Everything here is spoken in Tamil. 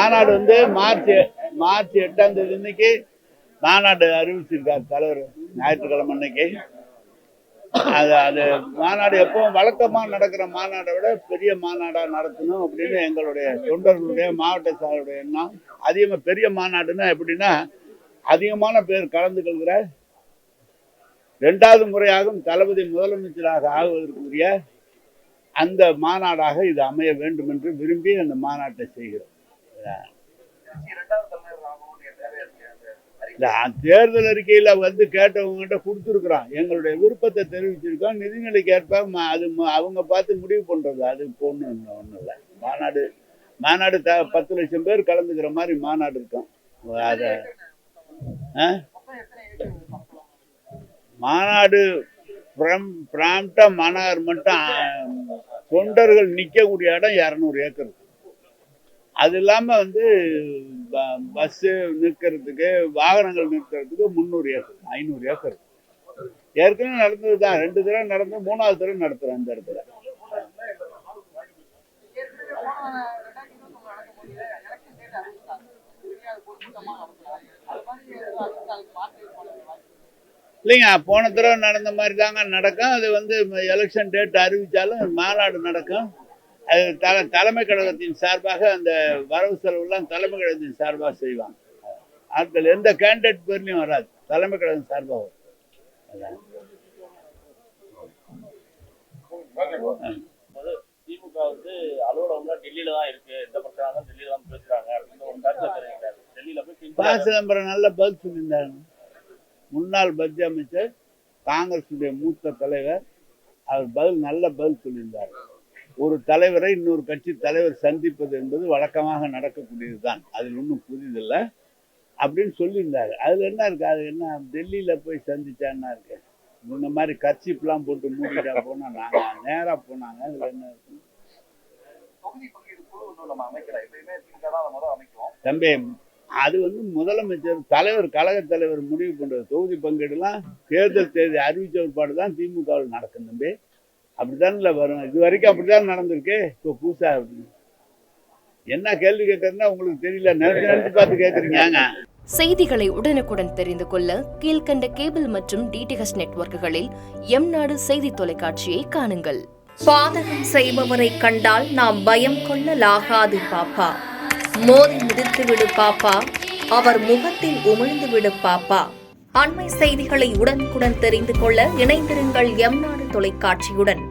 மாநாடு வந்து மார்ச் 8ஆம் தேதி இன்னைக்கு மாநாடு அறிவிச்சிருக்காரு தலைவர். ஞாயிற்றுக்கிழமை அன்னைக்கு அது மாநாடு எப்பவும் வழக்கமா நடக்கிற மாநாடை விட பெரிய மாநாடா நடத்தணும் அப்படின்னு எங்களுடைய தொண்டர்களுடைய மாவட்ட சாருடைய எண்ணம். அதிகமா பெரிய மாநாடுன்னா எப்படின்னா அதிகமான பேர் கலந்து கொள்கிற 2வது முறையாகவும் தளபதி முதலமைச்சராக ஆகுவதற்குரிய அந்த மாநாடாக இது அமைய வேண்டும் என்று விரும்பி அந்த மாநாட்டை செய்கிறோம். தேர்தல் அறிக்கையில வந்து கேட்டவங்ககிட்ட கொடுத்துருக்குறோம். எங்களுடைய விருப்பத்தை தெரிவிச்சிருக்கோம். நிதிநிலைக்கு ஏற்ப அது அவங்க பார்த்து முடிவு பண்றது. அது ஒன்றும் இல்லை. மாநாடு 10 லட்சம் பேர் கலந்துக்கிற மாதிரி மாநாடு இருக்கும். அத மாநாடு மாநகர் மட்டும் தொண்டர்கள் நிற்கக்கூடிய இடம் 200 ஏக்கர். அது இல்லாம வந்து பஸ் நிற்கிறதுக்கு வாகனங்கள் நிற்கிறதுக்கு 300 ஏக்கர் 500 ஏக்கர் ஏற்கனவே நடந்ததுதான். 2 தடவை நடந்து 3வது தடவை நடத்துறேன் அந்த இடத்துல. இல்லைங்க, போன தடவை நடந்த மாதிரி தாங்க நடக்கும். அது வந்து எலெக்ஷன் டேட் அறிவிச்சாலும் மாநாடு நடக்கும். அது தலைமை கழகத்தின் சார்பாக அந்த வரவு செலவுலாம் தலைமை கழகத்தின் சார்பாக செய்வாங்க. ஆட்கள் எந்த கேண்டிடேட் பேர்லையும் வராது, தலைமை கழகம் சார்பாக வரும். திமுக வந்து அலுவலகம் டெல்லியில தான் இருக்கு, எந்த பிரச்சனை டெல்லியில தான் பேசுறாங்க அப்படின்னு ஒரு கருத்தை தெரிவிக்கிறாரு. டெல்லியில போய் ப. சிதம்பரம் நல்ல பதில் சொல்லியிருந்தாங்க. முன்னாள் மத்திய அமைச்சர், காங்கிரசுடைய மூத்த தலைவர், அவர் நல்ல பதில் சொல்லியிருந்தார். ஒரு தலைவரை இன்னொரு கட்சி தலைவர் சந்திப்பது என்பது வழக்கமாக நடக்கக்கூடியதுதான், அதில் ஒன்றும் புரிதல்ல அப்படின்னு சொல்லியிருந்தாரு. அதுல என்ன இருக்கு? அது என்ன டெல்லியில போய் சந்திச்சா என்ன இருக்கு? இந்த மாதிரி கட்சிப்பெல்லாம் போட்டு மூடிட்டா போனா நாங்க நேரா போனாங்க. அதுல என்ன இருக்கு தம்பி? அது வந்து முதலமைச்சர் தலைவர் கழக தலைவர் முடிவு பண்றது. தொகுதி பங்கீடுலாம் தேர்தல் தேதி அறிவிச்ச ஒருபாடுதான் திமுகவில் நடக்கும் தம்பி. அப்படித்தானே வரும். இது வரைக்கும் அப்படித்தான் நடந்திருக்கு. இப்போ புதுசா என்ன கேள்வி கேட்கறதுன்னா உங்களுக்கு தெரியல, நினைச்சு பார்த்து கேட்குறீங்க. செய்திகளை உடனுக்குடன் தெரிந்து கொள்ள கீழ்கண்ட கேபிள் மற்றும் டிடிஹெச் நெட்வொர்க்குகளில் எம்நாடு செய்தி தொலைக்காட்சியை காணுங்கள். பாதகம் செய்பவரை கண்டால் நாம் பயம் கொள்ளலாகாது பாப்பா. மோதி மிதித்து விடு பாப்பா, அவர் முகத்தில் உமிழ்ந்து விடு பாப்பா. அண்மை செய்திகளை உடனுக்குடன் தெரிந்து கொள்ள இணைந்திருங்கள் எம்நாடு தொலைக்காட்சியுடன்.